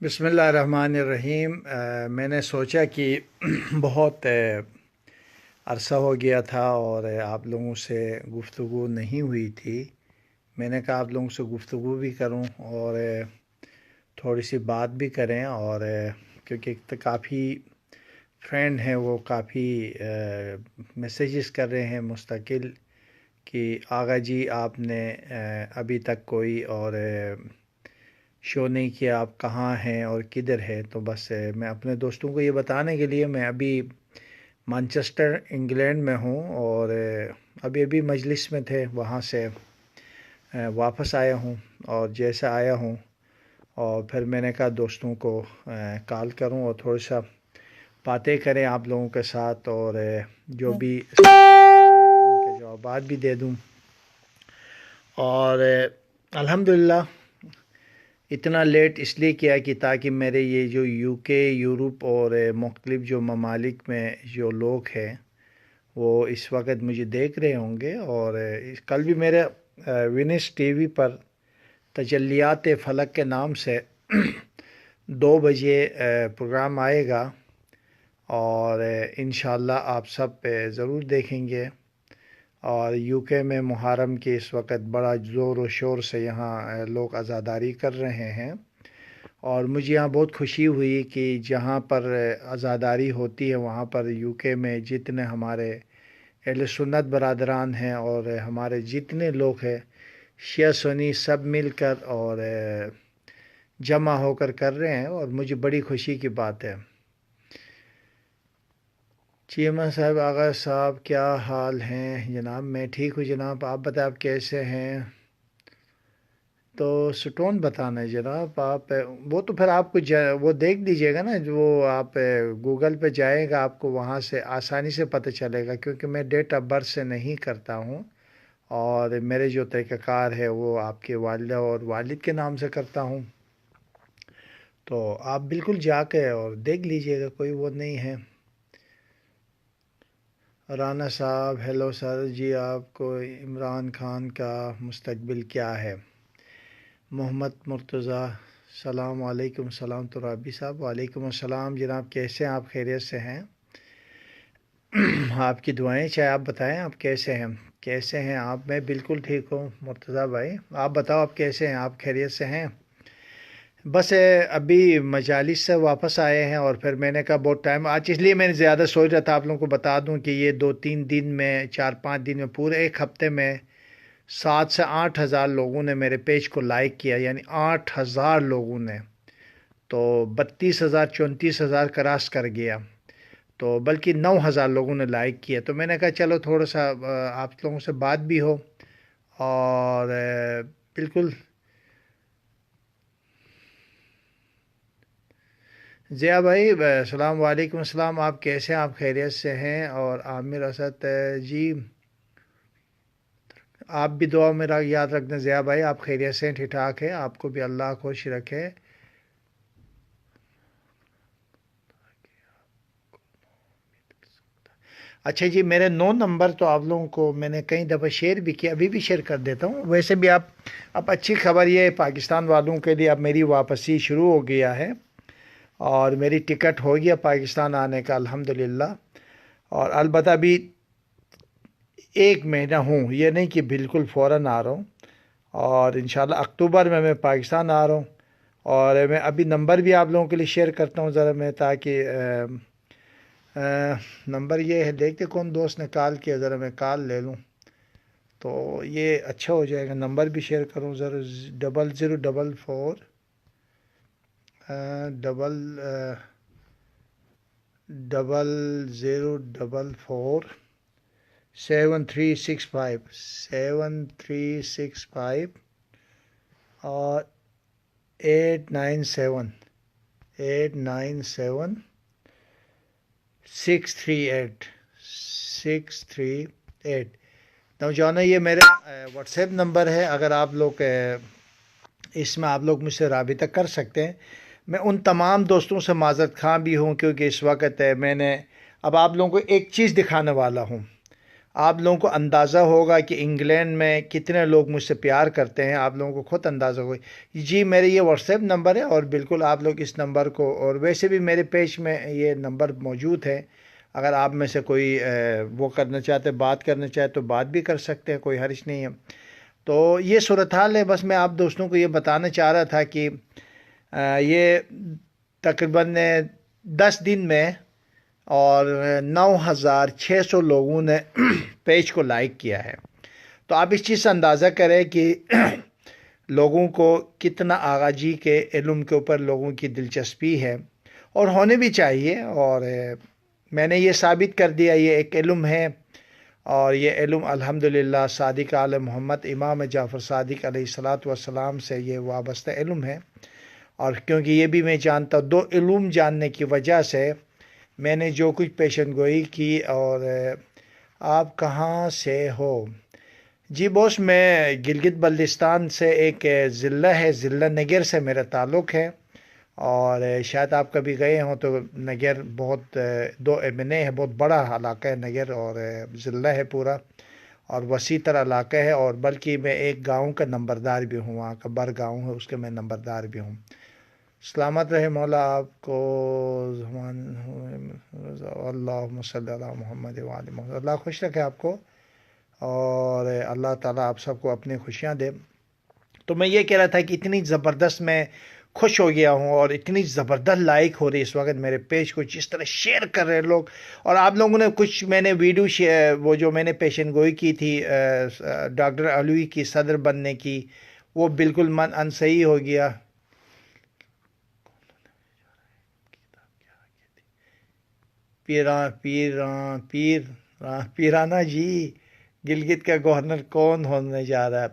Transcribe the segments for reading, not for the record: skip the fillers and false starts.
بسم اللہ الرحمن الرحیم۔ میں نے سوچا کہ بہت عرصہ ہو گیا تھا اور آپ لوگوں سے گفتگو نہیں ہوئی تھی۔ میں نے کہا آپ لوگوں سے گفتگو بھی کروں اور تھوڑی سی بات بھی کریں، اور کیونکہ کافی فرینڈ ہیں، وہ کافی میسیجز کر رہے ہیں مستقل کہ آغا جی آپ نے ابھی تک کوئی اور شو نہیں کیا، آپ کہاں ہیں اور کدھر ہے۔ تو بس میں اپنے دوستوں کو یہ بتانے کے لیے، میں ابھی مانچسٹر انگلینڈ میں ہوں اور ابھی مجلس میں تھے، وہاں سے واپس آیا ہوں، اور جیسے آیا ہوں اور پھر میں نے کہا دوستوں کو کال کروں اور تھوڑا سا باتیں کریں آپ لوگوں کے ساتھ، اور جو بھی ان کے جوابات بھی دے دوں۔ اور الحمدللہ اتنا لیٹ اس لیے کیا کہ تاکہ میرے یہ جو یو کے، یورپ اور مختلف جو ممالک میں جو لوگ ہیں وہ اس وقت مجھے دیکھ رہے ہوں گے، اور کل بھی میرے وینس ٹی وی پر تجلیات فلک کے نام سے 2 بجے پروگرام آئے گا، اور انشاءاللہ آپ سب ضرور دیکھیں گے۔ اور یو کے میں محرم کے اس وقت بڑا زور و شور سے یہاں لوگ عزاداری کر رہے ہیں، اور مجھے یہاں بہت خوشی ہوئی کہ جہاں پر عزاداری ہوتی ہے وہاں پر یو کے میں جتنے ہمارے اہل سنت برادران ہیں اور ہمارے جتنے لوگ ہیں، شیعہ سنی سب مل کر اور جمع ہو کر رہے ہیں، اور مجھے بڑی خوشی کی بات ہے۔ چیمہ صاحب، آغا صاحب کیا حال ہیں جناب؟ میں ٹھیک ہوں جناب، آپ بتائیں آپ کیسے ہیں؟ تو سٹون بتانا ہے جناب آپ، وہ تو پھر آپ کو وہ دیکھ لیجئے گا نا، جو آپ گوگل پہ جائے گا آپ کو وہاں سے آسانی سے پتہ چلے گا، کیونکہ میں ڈیٹ آف برتھ سے نہیں کرتا ہوں، اور میرے جو طریقہ کار ہے وہ آپ کے والدہ اور والد کے نام سے کرتا ہوں۔ تو آپ بالکل جا کے اور دیکھ لیجئے گا، کوئی وہ نہیں ہے۔ رانا صاحب ہیلو سر جی، آپ کو عمران خان کا مستقبل کیا ہے؟ محمد مرتضیٰ السلام علیکم۔ سلام تو رابی صاحب، وعلیکم السلام جناب، کیسے ہیں آپ؟ خیریت سے ہیں؟ آپ کی دعائیں چاہے، آپ بتائیں آپ کیسے ہیں؟ کیسے ہیں آپ؟ میں بالکل ٹھیک ہوں مرتضیٰ بھائی، آپ بتاؤ آپ کیسے ہیں؟ آپ خیریت سے ہیں؟ بس ابھی مجالس سے واپس آئے ہیں، اور پھر میں نے کہا بہت ٹائم آج، اس لیے میں نے زیادہ سوچ رہا تھا آپ لوگوں کو بتا دوں کہ یہ 2-3 دن میں، 4-5 دن میں، پورے ایک ہفتے میں 7 سے 8 ہزار لوگوں نے میرے پیج کو لائک کیا، یعنی 8 ہزار لوگوں نے، تو 32 ہزار 34 ہزار کراس کر گیا، تو بلکہ 9 ہزار لوگوں نے لائک کیا۔ تو میں نے کہا چلو تھوڑا سا آپ لوگوں سے بات بھی ہو، اور بالکل ضیاء بھائی السلام علیکم السلام، آپ کیسے ہیں؟ آپ خیریت سے ہیں؟ اور عامر اسد جی، آپ بھی دعا میرا یاد رکھنا ضیاء بھائی، آپ خیریت سے ہیں؟ ٹھیک ٹھاک ہے؟ آپ کو بھی اللہ خوش رکھے۔ اچھا جی، میرے 9 نمبر تو آپ لوگوں کو میں نے کئی دفعہ شیئر بھی کیا، ابھی بھی شیئر کر دیتا ہوں۔ ویسے بھی اب اچھی خبر یہ ہے پاکستان والوں کے لیے، اب میری واپسی شروع ہو گیا ہے، اور میری ٹکٹ ہو گیا پاکستان آنے کا الحمدللہ، اور البتہ ابھی 1 مہینہ ہوں، یہ نہیں کہ بالکل فوراً آ رہا ہوں، اور انشاءاللہ اکتوبر میں پاکستان آ رہا ہوں۔ اور میں ابھی نمبر بھی آپ لوگوں کے لیے شیئر کرتا ہوں ذرا میں، تاکہ نمبر یہ ہے، دیکھتے کون دوست نے کال کیا، ذرا میں کال لے لوں تو یہ اچھا ہو جائے گا۔ نمبر بھی شیئر کروں ذرا، 0044 7365 اور 897 نوجوانوں، یہ میرے واٹس ایپ نمبر ہے، اگر آپ لوگ اس میں آپ لوگ مجھ سے رابطہ کر سکتے ہیں۔ میں ان تمام دوستوں سے معذرت خواہ بھی ہوں، کیونکہ اس وقت میں نے اب آپ لوگوں کو ایک چیز دکھانے والا ہوں۔ آپ لوگوں کو اندازہ ہوگا کہ انگلینڈ میں کتنے لوگ مجھ سے پیار کرتے ہیں، آپ لوگوں کو خود اندازہ ہوگا۔ جی میرے یہ واٹس ایپ نمبر ہے، اور بالکل آپ لوگ اس نمبر کو، اور ویسے بھی میرے پیج میں یہ نمبر موجود ہے، اگر آپ میں سے کوئی وہ کرنا چاہتے، بات کرنا چاہے تو بات بھی کر سکتے ہیں، کوئی حرج نہیں ہے۔ تو یہ صورتحال ہے، بس میں آپ دوستوں کو یہ بتانا چاہ رہا تھا کہ یہ تقریباً 10 دن میں اور 9,600 لوگوں نے پیج کو لائک کیا ہے۔ تو آپ اس چیز سے اندازہ کریں کہ لوگوں کو کتنا آغا جی کے علم کے اوپر لوگوں کی دلچسپی ہے، اور ہونے بھی چاہیے۔ اور میں نے یہ ثابت کر دیا یہ ایک علم ہے، اور یہ علم الحمدللہ صادق آل محمد امام جعفر صادق علیہ الصلاۃ والسلام سے یہ وابستہ علم ہے۔ اور کیونکہ یہ بھی میں جانتا ہوں، 2 علوم جاننے کی وجہ سے میں نے جو کچھ پیشن گوئی کی۔ اور آپ کہاں سے ہو؟ جی بوس، میں گلگت بلتستان سے، ایک ضلع ہے، ضلع نگر سے میرا تعلق ہے۔ اور شاید آپ کبھی گئے ہوں تو نگر بہت 2 ایمنے ہے، بہت بڑا علاقہ ہے نگر، اور ضلع ہے پورا، اور وسیع تر علاقہ ہے۔ اور بلکہ میں ایک گاؤں کا نمبردار بھی ہوں، وہاں کا بر گاؤں ہے، اس کے میں نمبردار بھی ہوں۔ سلامت رہے مولا آپ کو، اللہم صلی علی محمد وعلی محمد۔ اللہ خوش رکھے آپ کو، اور اللہ تعالیٰ آپ سب کو اپنی خوشیاں دے۔ تو میں یہ کہہ رہا تھا کہ اتنی زبردست میں خوش ہو گیا ہوں، اور اتنی زبردست لائک ہو رہی اس وقت میرے پیج کو، جس طرح شیئر کر رہے لوگ۔ اور آپ لوگوں نے کچھ، میں نے ویڈیو وہ جو میں نے پیشن گوئی کی تھی ڈاکٹر علوی کی صدر بننے کی، وہ بالکل من ان صحیح ہو گیا۔ پیرانہ جی، گلگت کا گورنر کون ہونے جا رہا ہے؟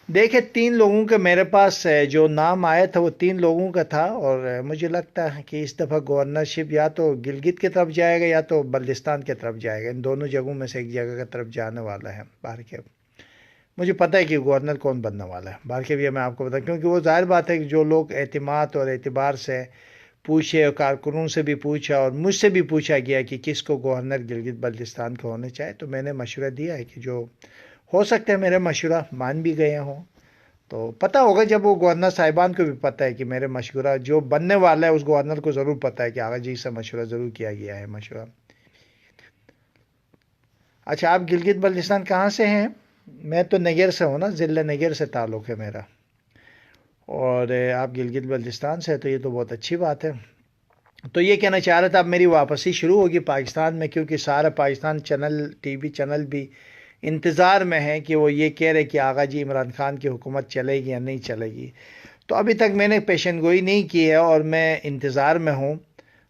دیکھیں، 3 لوگوں کے میرے پاس جو نام آیا تھا وہ 3 لوگوں کا تھا، اور مجھے لگتا ہے کہ اس دفعہ گورنرشپ یا تو گلگت کی طرف جائے گا یا تو بلتستان کی طرف جائے گا، ان دونوں جگہوں میں سے ایک جگہ کی طرف جانے والا ہے باہر کے۔ مجھے پتہ ہے کہ گورنر کون بننے والا ہے باہر کے بھی، میں آپ کو بتاؤں، کیونکہ وہ ظاہر بات ہے کہ جو لوگ اعتماد اور اعتبار سے پوچھے، اور کارکنوں سے بھی پوچھا، اور مجھ سے بھی پوچھا گیا کہ کس کو گورنر گلگت بلتستان کو ہونے چاہے، تو میں نے مشورہ دیا ہے کہ جو ہو سکتا ہے میرے مشورہ مان بھی گئے ہوں۔ تو پتہ ہوگا جب وہ گورنر صاحبان کو بھی پتہ ہے کہ میرے مشورہ جو بننے والا ہے، اس گورنر کو ضرور پتہ ہے کہ آغا جی سے مشورہ ضرور کیا گیا ہے مشورہ۔ اچھا، آپ گلگت بلتستان کہاں سے ہیں؟ میں تو نگر سے ہوں نا، ضلع نگر سے تعلق ہے میرا، اور آپ گلگت بلتستان سے، تو یہ تو بہت اچھی بات ہے۔ تو یہ کہنا چاہ رہا تھا، اب میری واپسی شروع ہوگی پاکستان میں، کیونکہ سارا Pakistan channel, T V channel بھی انتظار میں ہے کہ وہ یہ کہہ رہے کہ آغا جی عمران خان کی حکومت چلے گی یا نہیں چلے گی۔ تو ابھی تک میں نے پیشن گوئی نہیں کی ہے، اور میں انتظار میں ہوں،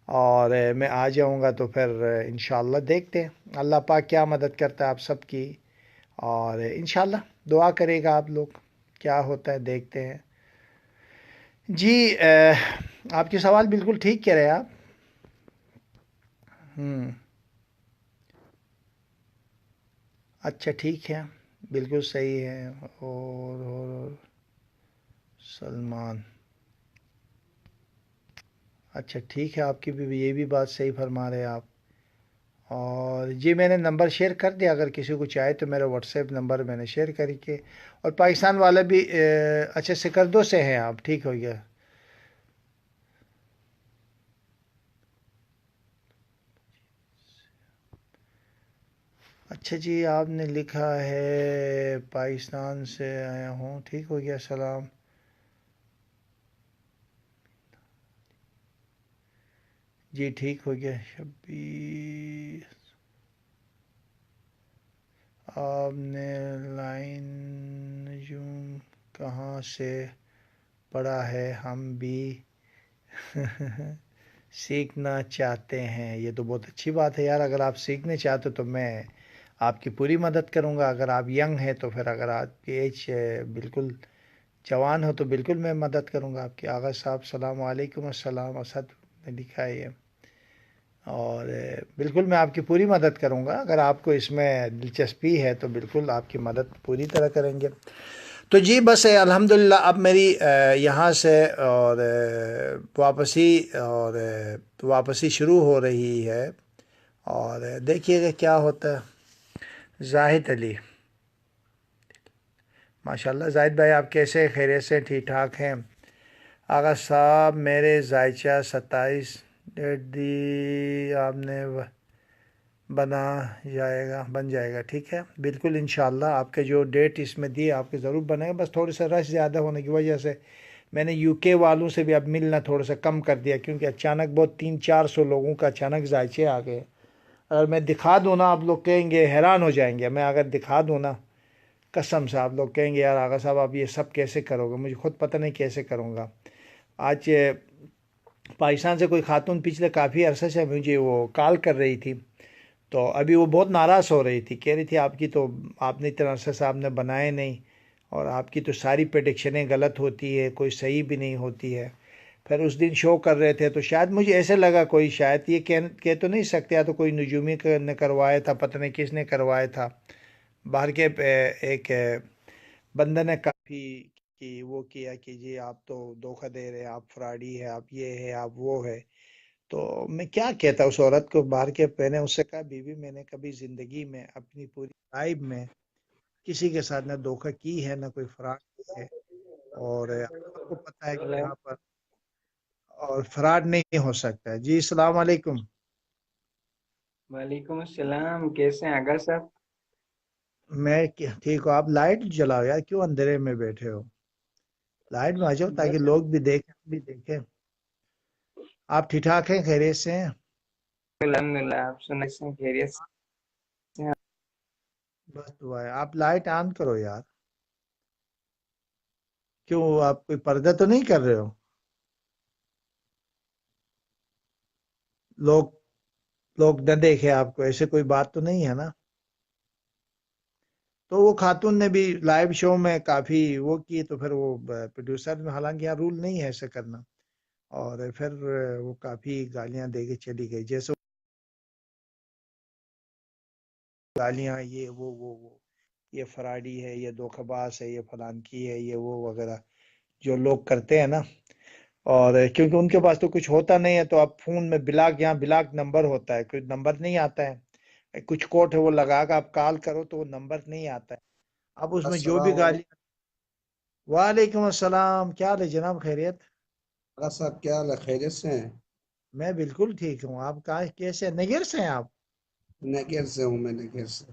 اور میں آ جاؤں گا تو پھر انشاءاللہ دیکھتے ہیں اللہ پاک کیا مدد کرتا ہے آپ سب کی، اور انشاءاللہ دعا کرے گا آپ لوگ، کیا ہوتا ہے دیکھتے ہیں۔ جی آپ کے سوال بالکل ٹھیک کہہ رہے ہیں آپ۔ اچھا ٹھیک ہے، بالکل صحیح ہے۔ اور سلمان، اچھا ٹھیک ہے، آپ کی بھی یہ بھی بات صحیح فرما رہے ہیں آپ۔ اور جی میں نے نمبر شیئر کر دیا، اگر کسی کو چاہے تو میرا واٹس ایپ نمبر میں نے شیئر کر کے، اور پاکستان والا بھی اچھا سکردو سے ہیں آپ، ٹھیک ہو گیا۔ اچھا جی، آپ نے لکھا ہے پاکستان سے آیا ہوں، ٹھیک ہو گیا، سلام جی، ٹھیک ہو گیا۔ شبیر، آپ نے لائن نجوم کہاں سے پڑھا ہے؟ ہم بھی سیکھنا چاہتے ہیں۔ یہ تو بہت اچھی بات ہے یار، اگر آپ سیکھنے چاہتے تو میں آپ کی پوری مدد کروں گا۔ اگر آپ ینگ ہیں تو پھر، اگر آپ کی ایج بالکل جوان ہو تو بالکل میں مدد کروں گا آپ کی۔ آغا صاحب السلام علیکم، السلام، اسد نے لکھا ہے یہ، اور بالکل میں آپ کی پوری مدد کروں گا۔ اگر آپ کو اس میں دلچسپی ہے تو بالکل آپ کی مدد پوری طرح کریں گے۔ تو جی بس الحمدللہ اب میری یہاں سے اور واپسی شروع ہو رہی ہے، اور دیکھیے گا کیا ہوتا ہے۔ زاہد علی، ماشاءاللہ زاہد بھائی آپ کیسے، خیریت سے، ٹھیک ٹھاک ہیں؟ آغا صاحب میرے زائچہ 27 ڈیٹ دی آپ نے بن جائے گا، ٹھیک ہے بالکل انشاءاللہ آپ کے جو ڈیٹ اس میں دی آپ کے ضرور بنے گا، بس تھوڑی سا رش زیادہ ہونے کی وجہ سے میں نے یو کے والوں سے بھی اب ملنا تھوڑا سا کم کر دیا، کیونکہ اچانک بہت 300-400 لوگوں کا اچانک ذائچے آ گئے۔ اگر میں دکھا دوں نا آپ لوگ کہیں گے، حیران ہو جائیں گے، میں اگر دکھا دوں نا قسم سے آپ لوگ کہیں گے یار آغا صاحب آپ یہ سب کیسے کرو گے، مجھے خود پتہ نہیں کیسے کروں گا۔ آج پاکستان سے کوئی خاتون پچھلے کافی عرصے سے مجھے وہ کال کر رہی تھی، تو ابھی وہ بہت ناراض ہو رہی تھی، کہہ رہی تھی آپ کی تو آپ نے اتنا عرصہ سے آپ نے بنائے نہیں، اور آپ کی تو ساری پریڈکشنیں غلط ہوتی ہے، کوئی صحیح بھی نہیں ہوتی ہے۔ پھر اس دن شو کر رہے تھے تو شاید مجھے ایسے لگا کوئی شاید یہ کہہ تو نہیں سکتے، یا تو کوئی نجومی نے کروایا تھا، پتہ نہیں کس نے کروایا تھا، باہر کے ایک بندہ نے کافی کہ وہ کیا کہ جی آپ تو دھوکہ دے رہے ہیں، آپ فراڈی ہے، آپ یہ ہے، آپ وہ ہے۔ تو میں کیا کہتا اس عورت کو باہر کے، میں نے اس سے کہا بیوی میں نے کبھی زندگی میں اپنی پوری لائف میں کسی کے ساتھ نہ دھوکہ کی ہے، نہ کوئی فراڈ کی ہے، اور آپ کو پتہ ہے کہ ہیلو، یہاں پر اور فراڈ نہیں ہو سکتا ہے۔ جی السلام علیکم۔ وعلیکم السلام، کیسے ہیں آغا صاحب؟ میں ٹھیک ہوں، آپ لائٹ جلاؤ یار، کیوں اندھیرے میں بیٹھے ہو؟ لائٹ میں آ جاؤ تاکہ بس لوگ بھی دیکھیں، ہم بھی دیکھیں۔ آپ ٹھیک ٹھاک ہیں، خیریت سے ہیں؟ الحمدللہ، آپ سنیں سے خیریت سے ہیں؟ بس دعا ہے، آپ لائٹ آن کرو یار، کیوں آپ کوئی پردہ تو نہیں کر رہے ہو؟ لوگ لوگ نہ دیکھے آپ کو، ایسے کوئی بات تو نہیں ہے نا؟ تو وہ خاتون نے بھی لائیو شو میں کافی وہ کی، تو پھر وہ پروڈیوسر میں، حالانکہ یہاں رول نہیں ہے ایسے کرنا، اور پھر وہ کافی گالیاں دے کے چلی گئی، جیسے گالیاں یہ وہ یہ فراڈی ہے، یہ دھوکہ باز ہے، یہ فلان کی ہے، یہ وہ وغیرہ جو لوگ کرتے ہیں نا۔ اور کیونکہ ان کے پاس تو کچھ ہوتا نہیں ہے، تو اب فون میں بلاک، یہاں بلاک نمبر ہوتا ہے، کوئی نمبر نہیں آتا ہے، کچھ کوڈ ہے وہ لگا کے آپ کال کرو تو وہ نمبر نہیں آتا ہے، اب اس میں جو بھی السلام گالی۔ علیکم۔ وعلیکم السلام، کیا حال ہے جناب، خیریت؟ صاحب کیا حال ہے، خیریت سے ہیں؟ میں بالکل ٹھیک ہوں، آپ کہاں کیسے ہیں؟ نگر سے ہیں آپ؟ نگیر سے ہوں میں، نگیر سے۔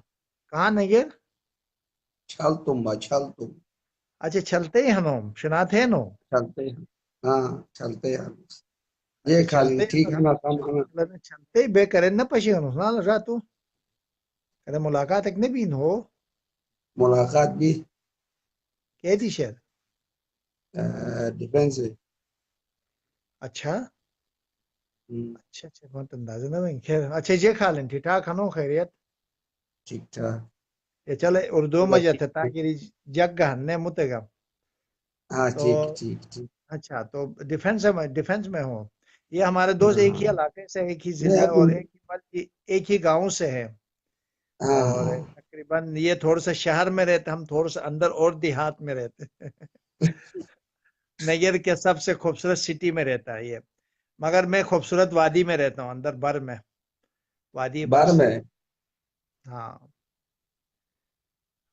کہاں نگر؟ چھل تم با، چھل تم۔ اچھا چلتے ہی ہنوم شناتے ہیں نو؟ چلتے ہیں، ہاں چلتے ہیں۔ یہ اچھا خالی چلتے ٹھیک ہے نا، کام ہے نا۔ ہیں چلتے ہی بے کرے نہ پشی ہنوس نا راتو کرے ملاقات ایک نے بین ہو ملاقات بھی کہ دی شہر۔ ڈیفینس ہے۔ اچھا اچھا بہت اندازہ نہ بھئی خیر، اچھا جے کھا لیں ٹھیک ٹھاک ہنو، خیریت؟ ٹھیک ٹھاک۔ یہ چلے اردو میں ٹھیک جاتے تاکہ جگ گا نے متے گا ہاں، تو۔ ٹھیک ٹھیک ٹھیک۔ اچھا تو ڈیفنس میں ہوں، یہ ہمارے دوست ایک ہی ہاں علاقے سے، ایک ہی نہیں، ضلع ابھی اور ایک ہی گاؤں سے ہے، ہاں اور ہاں تقریباً یہ تھوڑا سا شہر میں رہتے، ہم تھوڑا سا اندر اور دیہات میں رہتے نگر کے سب سے خوبصورت سٹی میں رہتا ہے یہ، مگر میں خوبصورت وادی میں رہتا ہوں، اندر بر میں، وادی بر بار سے۔ میں۔ ہاں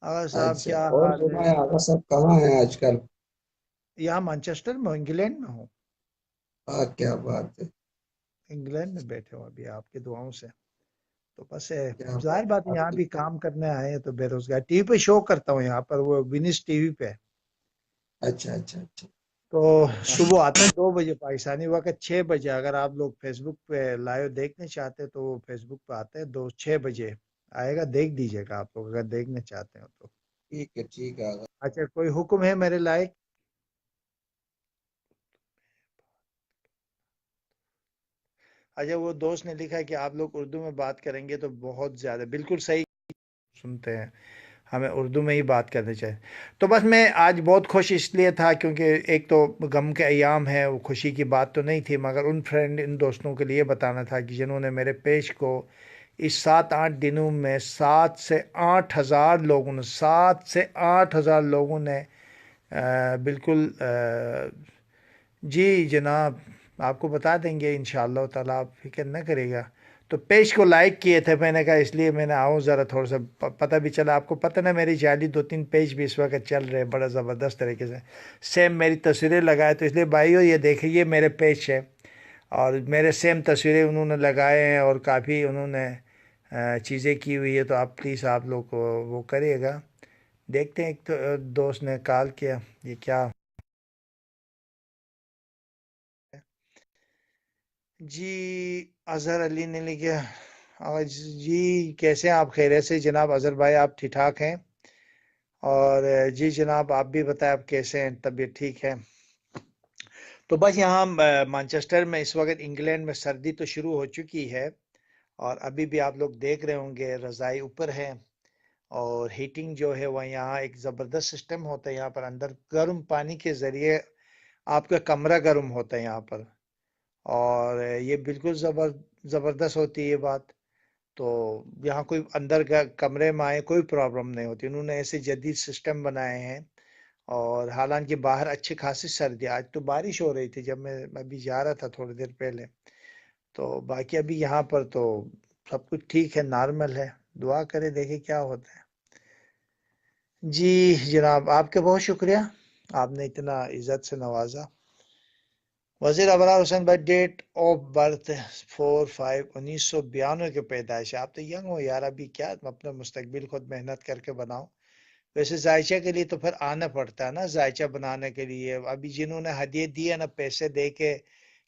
اور صاحب اچھا، کیا اور حال ہے؟ سنا ہے آقا صاحب کہاں ہیں آج کل؟ یہاں مانچسٹر میں ہوں، انگلینڈ میں ہوں، کیا بات ہے، انگلینڈ میں بیٹھے ہوں ابھی آپ کی دعاؤں سے، تو بس کیا ظاہر بات بات ہے ہے آپ یہاں کی۔ بھی کام کرنے آئے ہیں تو بے روزگار، ٹی وی پہ شو کرتا ہوں یہاں پر، وہ ونس ٹی وی پہ، اچھا اچھا اچھا۔ تو صبح آتا ہے 2 بجے پاکستانی وقت، 6 بجے اگر آپ لوگ فیس بک پہ لائیو دیکھنے چاہتے تو وہ فیس بک پہ آتے ہیں 6 بجے آئے گا، دیکھ دیجیے گا آپ لوگ اگر دیکھنا چاہتے ہو تو۔ ٹھیک ہے آقا۔ اچھا کوئی حکم ہے میرے لائق؟ اچھا وہ دوست نے لکھا ہے کہ آپ لوگ اردو میں بات کریں گے تو بہت زیادہ، بالکل صحیح سنتے ہیں، ہمیں اردو میں ہی بات کرنی چاہیے۔ تو بس میں آج بہت خوش اس لیے تھا کیونکہ ایک تو غم کے ایام ہے، وہ خوشی کی بات تو نہیں تھی، مگر ان دوستوں کے لیے بتانا تھا کہ جنہوں نے میرے پیج کو اس 7-8 دنوں میں 7 سے 8 ہزار لوگوں نے بالکل جی جناب آپ کو بتا دیں گے انشاءاللہ تعالیٰ، آپ فکر نہ کرے گا۔ تو پیج کو لائک کیے تھے، میں نے کہا اس لیے میں نے آؤں ذرا تھوڑا سا پتہ بھی چلا. آپ کو پتہ نا میری جعلی 2-3 پیج بھی اس وقت چل رہے ہیں بڑا زبردست طریقے سے، سیم میری تصویریں لگائے. تو اس لیے بھائیو یہ دیکھیں، یہ میرے پیج ہے اور میرے سیم تصویریں انہوں نے لگائے ہیں اور کافی انہوں نے چیزیں کی ہوئی ہے. تو آپ پلیز آپ لوگ کو وہ کریے گا. دیکھتے ہیں، ایک تو دوست نے کال کیا، یہ کیا جی؟ اظہر علی نے لکھا جی کیسے ہیں آپ؟ خیریت سے جناب اظہر بھائی؟ آپ ٹھیک ٹھاک ہیں؟ اور جی جناب آپ بھی بتائیں آپ کیسے ہیں؟ طبیعت ٹھیک ہے؟ تو بس یہاں مانچسٹر میں اس وقت انگلینڈ میں سردی تو شروع ہو چکی ہے، اور ابھی بھی آپ لوگ دیکھ رہے ہوں گے رضائی اوپر ہے، اور ہیٹنگ جو ہے وہ یہاں ایک زبردست سسٹم ہوتا ہے. یہاں پر اندر گرم پانی کے ذریعے آپ کا کمرہ گرم ہوتا ہے یہاں پر، اور یہ بالکل زبردست ہوتی ہے یہ بات. تو یہاں کوئی اندر کمرے میں آئے کوئی پرابلم نہیں ہوتی. انہوں نے ایسے جدید سسٹم بنائے ہیں، اور حالانکہ باہر اچھی خاصی سردی، آج تو بارش ہو رہی تھی جب میں ابھی جا رہا تھا تھوڑی دیر پہلے. تو باقی ابھی یہاں پر تو سب کچھ ٹھیک ہے، نارمل ہے. دعا کرے دیکھیں کیا ہوتا ہے. جی جناب آپ کے بہت شکریہ، آپ نے اتنا عزت سے نوازا. وزیر ابرار حسین بھائی ڈیٹ آف برتھ 4/5/1992 کے پیدائش. آپ تو ینگ ہو یار، ابھی کیا اپنا مستقبل خود محنت کر کے بناؤ. ویسے ذائچہ کے لیے تو پھر آنا پڑتا ہے نا، ذائچہ بنانے کے لیے. ابھی جنہوں نے ہدیے دیے نا پیسے دے کے،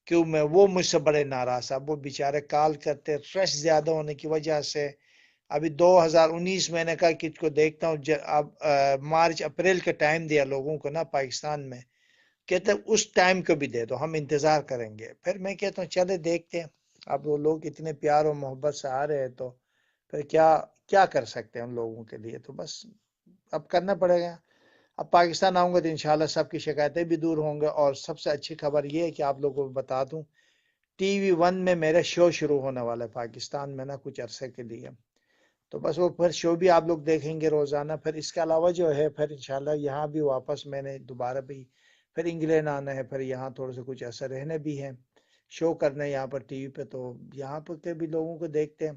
کیوں میں وہ مجھ سے بڑے ناراض. اب وہ بیچارے کال کرتے، فریش زیادہ ہونے کی وجہ سے. ابھی 2019 میں نے کہا کہ کو دیکھتا ہوں، اب مارچ اپریل کا ٹائم دیا لوگوں کو نا پاکستان میں، کہتے ہیں اس ٹائم کو بھی دے دو ہم انتظار کریں گے. پھر میں کہتا ہوں چلے دیکھتے ہیں. اب وہ لوگ اتنے پیار و محبت سے آ رہے ہیں تو پھر کیا کر سکتے ہیں ان لوگوں کے لیے. تو بس اب کرنا پڑے گا. اب پاکستان آؤں گا تو انشاءاللہ سب کی شکایتیں بھی دور ہوں گے. اور سب سے اچھی خبر یہ ہے کہ آپ لوگوں کو بتا دوں، TV1 میں میرا شو شروع ہونے والا ہے پاکستان میں نا کچھ عرصے کے لیے. تو بس وہ پھر شو بھی آپ لوگ دیکھیں گے روزانہ. پھر اس کے علاوہ جو ہے پھر انشاءاللہ یہاں بھی واپس میں نے دوبارہ بھی پھر انگلینڈ آنا ہے. پھر یہاں تھوڑے سے کچھ ایسا رہنے بھی ہیں، شو کرنے یہاں پر TV پہ. تو یہاں پر کے بھی لوگوں کو دیکھتے ہیں.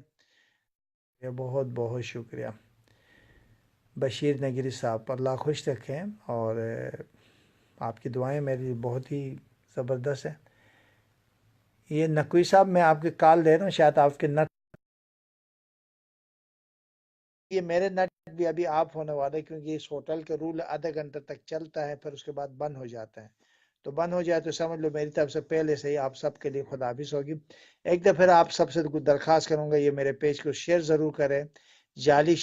بہت بہت شکریہ بشیر نگری صاحب، اللہ خوش رکھیں. اور آپ کی دعائیں میری بہت ہی زبردست ہیں. یہ نقوی صاحب میں آپ کے کال دے رہا ہوں، شاید آپ کے نٹ، یہ میرے نٹ بھی ابھی آف ہونے والا ہے، کیونکہ اس ہوٹل کے رول آدھے گھنٹے تک چلتا ہے پھر اس کے بعد بند ہو جاتا ہے. تو بند ہو جائے تو سمجھ لو میری طرف سے پہلے سے ہی آپ سب کے لیے خداحافظ ہوگی. ایک دفعہ آپ سب سے درخواست کروں گا یہ میرے پیج کو شیئر ضرور کریں. جعلی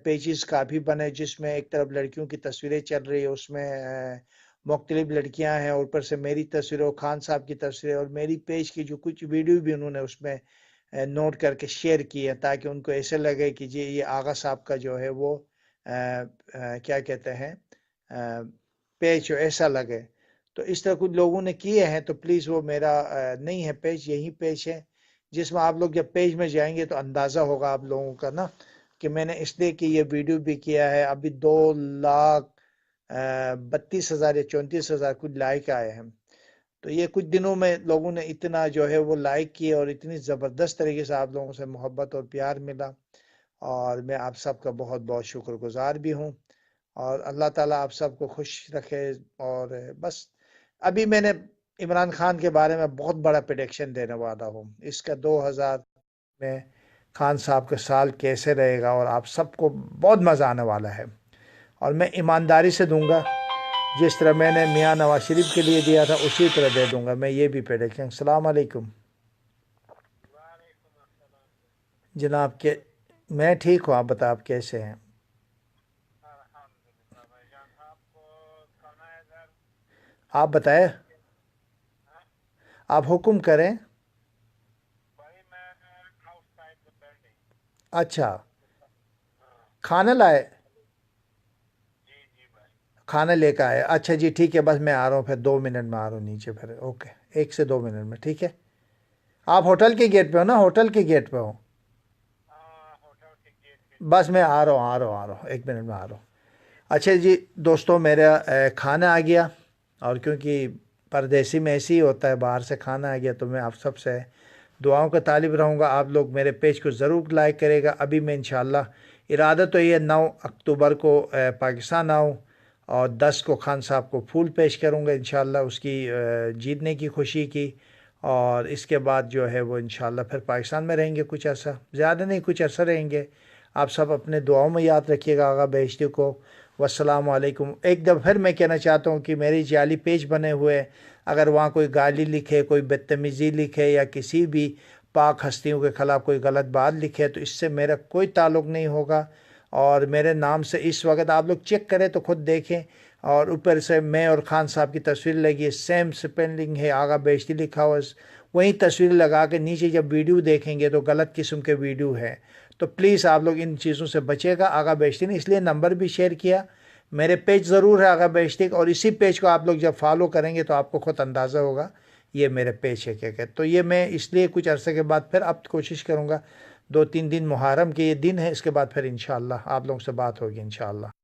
پیجز کافی بنے جس میں ایک طرف لڑکیوں کی تصویریں چل رہی ہے، اس میں مختلف لڑکیاں ہیں، اوپر سے میری تصویریں، خان صاحب کی تصویریں، اور میری پیج کی جو کچھ ویڈیو بھی انہوں نے اس میں نوٹ کر کے شیئر کی ہے، تاکہ ان کو ایسے لگے کہ جی یہ آغا صاحب کا جو ہے وہ کیا کہتے ہیں پیج ایسا لگے. تو اس طرح کچھ لوگوں نے کیے ہیں. تو پلیز وہ میرا نہیں ہے پیج، یہی پیج ہے جس میں آپ لوگ جب پیج میں جائیں گے تو اندازہ ہوگا آپ لوگوں کا نا کہ میں نے اس لیے کہ یہ ویڈیو بھی کیا ہے. ابھی 2,32,000 یا 34,000 کچھ لائک آئے ہیں. تو یہ کچھ دنوں میں لوگوں نے اتنا جو ہے وہ لائک کیے، اور اتنی زبردست طریقے سے آپ لوگوں سے محبت اور پیار ملا. اور میں آپ سب کا بہت بہت شکر گزار بھی ہوں. اور اللہ تعالیٰ آپ سب کو خوش رکھے. اور بس ابھی میں نے عمران خان کے بارے میں بہت بڑا پریڈکشن دینے والا ہوں. اس کا 2000 میں خان صاحب کا سال کیسے رہے گا، اور آپ سب کو بہت مزہ آنے والا ہے. اور میں ایمانداری سے دوں گا، جس طرح میں نے میاں نواز شریف کے لیے دیا تھا اسی طرح دے دوں گا میں یہ بھی پریڈکشن. السلام علیکم جناب. کے میں ٹھیک ہوں، آپ بتائیں آپ کیسے ہیں؟ آپ بتائیں، آپ حکم کریں. اچھا کھانا لائے، کھانا لے کے آئے. اچھا جی ٹھیک ہے، بس میں آ رہا ہوں پھر 2 منٹ میں آ رہا ہوں نیچے. پھر اوکے 1 سے 2 منٹ میں ٹھیک ہے. آپ ہوٹل کے گیٹ پہ ہو نا؟ ہوٹل کے گیٹ پہ ہو؟ بس میں آ رہا ہوں 1 منٹ میں آ رہا ہوں. اچھا جی دوستوں، میرا کھانا آ گیا. اور کیونکہ پردیسی میں ایسے ہی ہوتا ہے، باہر سے کھانا آ گیا تو میں آپ سب سے دعاؤں کا طالب رہوں گا. آپ لوگ میرے پیج کو ضرور لائک کرے گا. ابھی میں انشاءاللہ ارادہ تو یہ 9 اکتوبر کو پاکستان آؤں اور 10 کو خان صاحب کو پھول پیش کروں گا انشاءاللہ اس کی جیتنے کی خوشی کی. اور اس کے بعد جو ہے وہ انشاءاللہ پھر پاکستان میں رہیں گے کچھ عرصہ, زیادہ نہیں کچھ عرصہ رہیں گے. آپ سب اپنے دعاؤں میں یاد رکھیے گا آغا بہشتی کو. والسلام علیکم. ایک دفعہ پھر میں کہنا چاہتا ہوں کہ میری جعلی پیج بنے ہوئے, اگر وہاں کوئی گالی لکھے, کوئی بدتمیزی لکھے یا کسی بھی پاک ہستیوں کے خلاف کوئی غلط بات لکھے تو اس سے میرا کوئی تعلق نہیں ہوگا. اور میرے نام سے اس وقت آپ لوگ چیک کریں تو خود دیکھیں, اور اوپر سے میں اور خان صاحب کی تصویر لگی ہے, سیم سپیلنگ ہے, آغا بہشتی لکھا ہوا. وہیں تصویر لگا کے نیچے جب ویڈیو دیکھیں گے تو غلط قسم کے ویڈیو ہے. تو پلیز آپ لوگ ان چیزوں سے بچے گا. آغا بہشتی نے اس لیے نمبر بھی شیئر کیا. میرے پیج ضرور ہے آغا بہشتی, اور اسی پیج کو آپ لوگ جب فالو کریں گے تو آپ کو خود اندازہ ہوگا یہ میرے پیج ہے کیا کہ. تو یہ میں اس لیے کچھ عرصے کے بعد پھر اب کوشش کروں گا 2-3 دن محرم کے یہ دن ہے, اس کے بعد پھر انشاءاللہ آپ لوگوں سے بات ہوگی انشاءاللہ.